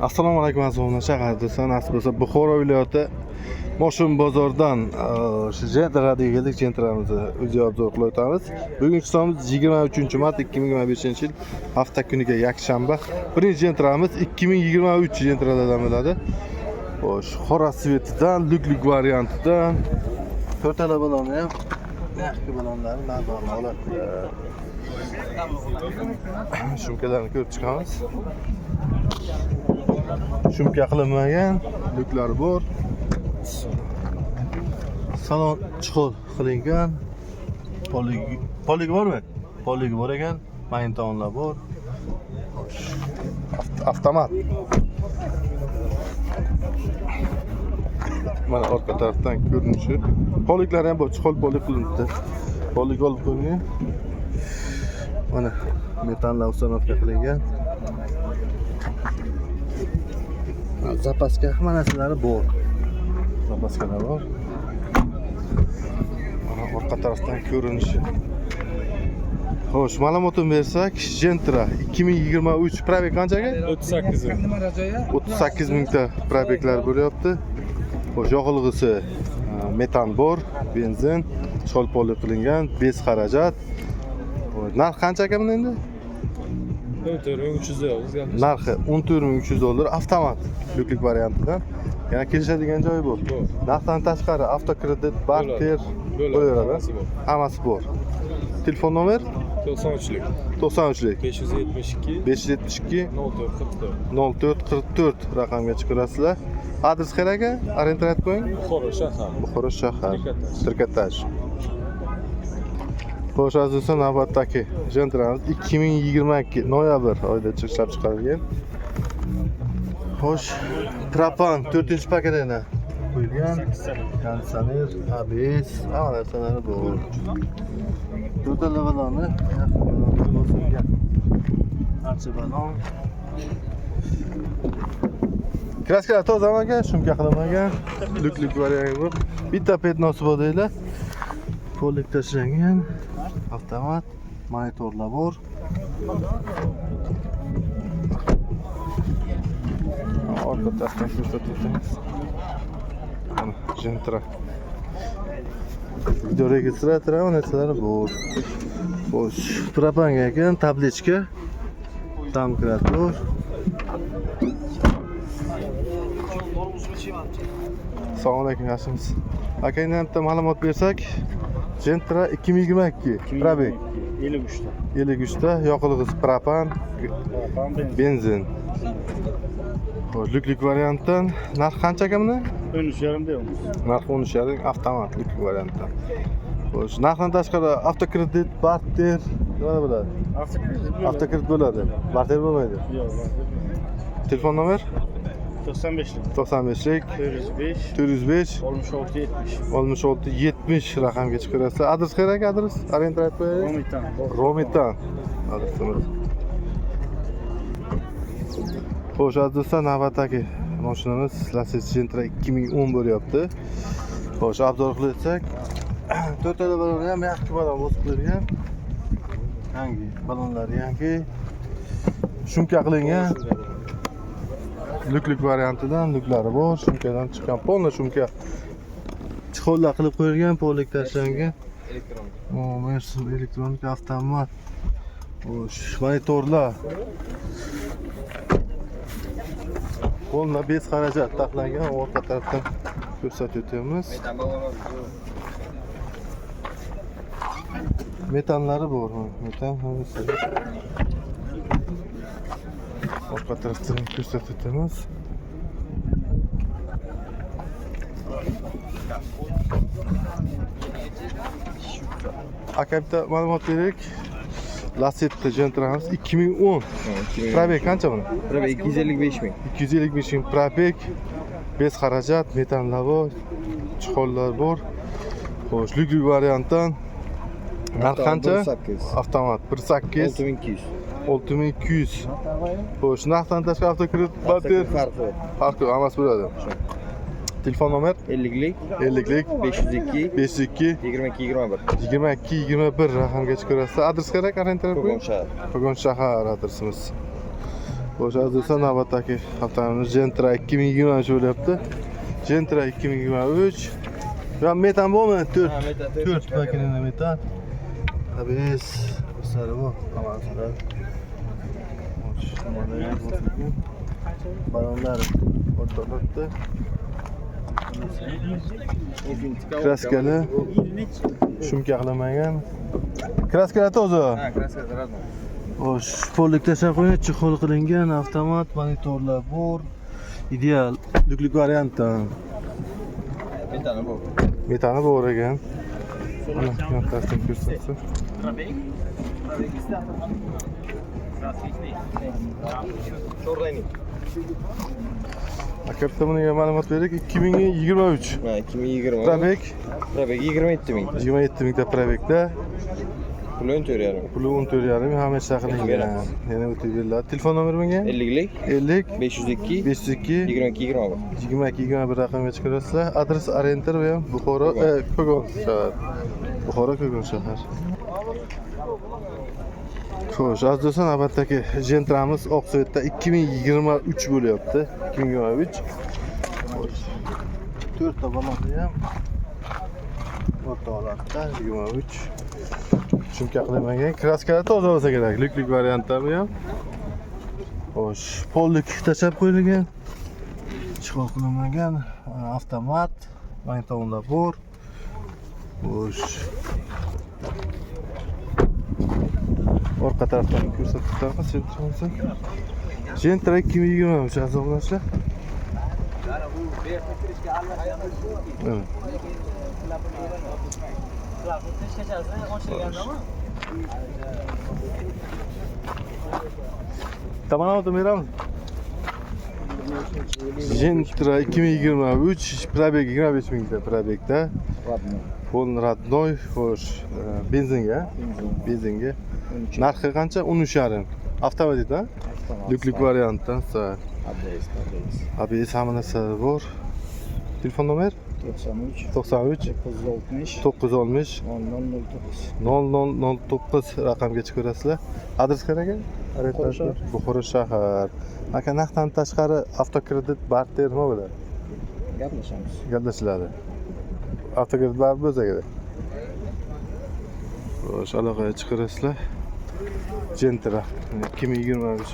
Assalomu alaykum aziz shahar nasib bo'lsa Buxoro viloyati Moshun bozordan shu Gentra'ga keldik. Gentra'mizni o'zi obzor qilib o'tamiz. Bugungi sonimiz 23-mart 2025-yil hafta kuniga yakshanba. Birinchi Gentra'miz 2023 Gentra'dan bo'ladi. Xo'sh, qora svetidan, luk variantidan to'rtala balonni ham yaxshi balonlarni nazarga oladi. Shumkalarni ko'rib chiqamiz. Shumka qilinmagan, luklar bor. Salon chiqol qilingan. Polig bormi? Polig bor ekan, magnitronlar bor. Avtomat. Mana orqa tarafdan ko'rinishi. Poliglar ham bor, chiqol polig qilindi. Polig olib qo'yilgan. Mana metallar uстановка qilingan. Zapaska hamma narsalari bor. Zapaskalar bor. Mana orqa tarafdan ko'rinishi. Xo'sh, ma'lumotni bersak, Gentra 2023 probek qanchaga? 38 ming. 38 mingta probeklar bo'lyapti. Xo'sh, yoqilg'isi metan bor, benzin, chol poli qilingan, bez xarajat. Narx qancha ekan bunda endi? 14.300 dollar. Narxi 14.300 dollar avtomat luklik variantidan. Yana kelishadigan joyi bor. Narxdan tashqari avtokredit, barter bo'laveradi. Hammasi bor. Telefon nomer 93lik 93lik 572 0444 raqamga chiqarasizlar. Adres qayerga? Orientirib qo'ying. Buxoro shahar. Trikotaj. Xo'sh, azizlar, navbatdagi Gentra'miz 2022 noyabr oyida ishlab chiqarilgan. Xo'sh, propan 4-paketini qo'yilgan. Konditsioner, ABS, hamma narsalari bor. To'rtala balonni bosilgan. Archa balon. Kraskalar tozalamagan, shumka qilinmagan, luk varianti bor. Bitta petnosi bor deylar. Polik tashlangan, avtomat, monitorlar bor. Orqa tarafdan ko'rsatamiz. Gentra. Video registratori va narsalari bor. Xo'sh, propanga ekan, tablechka, domkrator. Assalomu alaykum yaxshimisiz? Akaydan bitta ma'lumot bersak, Gentra 2022 probek 53 ta, yoqilg'isi propan, benzin. Xo'sh, luk variantdan narx qancha ekan bunda? 13.5 deymiz. Narxi 13.5 avtomat luk variantdan. Xo'sh, narxdan tashqari avtokredit, barter nima bo'ladi? Avtokredit bo'ladi. Barter bo'lmaydi. Yo'q. Telefon nomer 95lik 95lik 405 6670 raqamga chiqarasizlar. Adres kerak, adres orientirib qo'ying. Romitan. Adresimiz. Xo'sh, azizlar, navbatdagi mashinamiz Lacetti Gentra 2010 bo'lyapti. Xo'sh, obzor qilsak, to'rtala balonni ham yaxshi balon bosib qo'yilgan. Yangi balonlar yangi. Shumka qilingan. Luk variantidan luklari bor, shumkadan chiqqan polna shumka. Chiqollar qilib qo'yilgan, polik tashlangan. Mercedes elektronik avtomat. Xo'sh, monitorlar. Polna bez xarajat taxlangan, orqa tarafdan ko'rsatib o'tamiz. Metanlari bor, metan hammasi. Orqa tarafdan ko'rsatib o'tamiz. Aka bitta ma'lumot beraylik. Lacetti Gentra'miz 2010. Probek qancha buni? Probek 255 ming. 255 ming probek. Bez xarajat, metanlar bor, chiqollar bor. Xo'sh, luk variantdan narx qancha? Avtomat 1.8 6200. Xo'sh, narxdan tashqari avtokredit, barter farqi hammasi bo'ladi. Telefon nomer 50lik 502 22 21 raqamga chiqarasiz. Adres kerak, orientirib qo'ying. Qo'qon shahar adresimiz. Xo'sh, aziz do'stlar, navbatdagi avtomobilimiz Gentra 2023 bo'lyapti. Gentra 2023. Va metan bormi? 4 paketida metan. ABS o'sari bor, hammasidan. Xo'sh, balonlar o'rtoqda. Kraskali, shumkaqlamagan. Kraskali toza. Ha, kraska razno. Xo'sh, pollik tashlab qo'ying, chexol qilingan, avtomat, monitorlar bor. Ideal, lyuklik variantdan. Metani bu. Metani bor ekan. Mana kontrastini ko'rsatsin. Aka bitta bunga ma'lumot berdik. 2023. Ha, 2020. Probek Probek 27 ming. 27 mingta probekda. Puli 14,5. Puli 14,5 hamma ishlar qilingan. Yana o'tib beriladi. Telefon nomeri menga? 50lik 50 502 502 22 21. 22 raqamga chiqarasizlar. Adres Orientar va Buxoro, Kogon shahar. Buxoro Kogon shahar. Xo'sh, aziz do'stlar, navbatdagi Gentramiz Oqsuvoqda 2023 bo'lyapti. 2023. Xo'sh. 4 ta baloni ham o'rtoqlarda 23. Chunki qilinmagan. Kraskali toza bo'lsa kerak. Lyuklik variantlarmi ham. Xo'sh, pollik tashab qo'yilgan. Chiqib qilinmagan, avtomat, monitorlar bor. Xo'sh. Orqa tarafdan ko'rsatib o'tamiz, Gentramizni. Gentra 2023 azoblashlar. Evet. Tamam oturmayalım. Gentra 2023 probeg 25 mingta probegda. Pol Radnoy, xo'sh, benzinga. Benzinga. Narxi qancha? 13,5. Avtomatda? Lyuklik variantdan sar. ABS hamma narsa bor. Telefon nomer? 93 960 0009 raqamga chiqarasizlar. Adres qayerga? Buxoro shahar. Aka naqddan tashqari avtokredit barter nima bo'ladi? Gaplashiladi. Avtokredit barter bo'lsa kerak. Xo'sh, aloqaga chiqarasizlar. Gentra 2023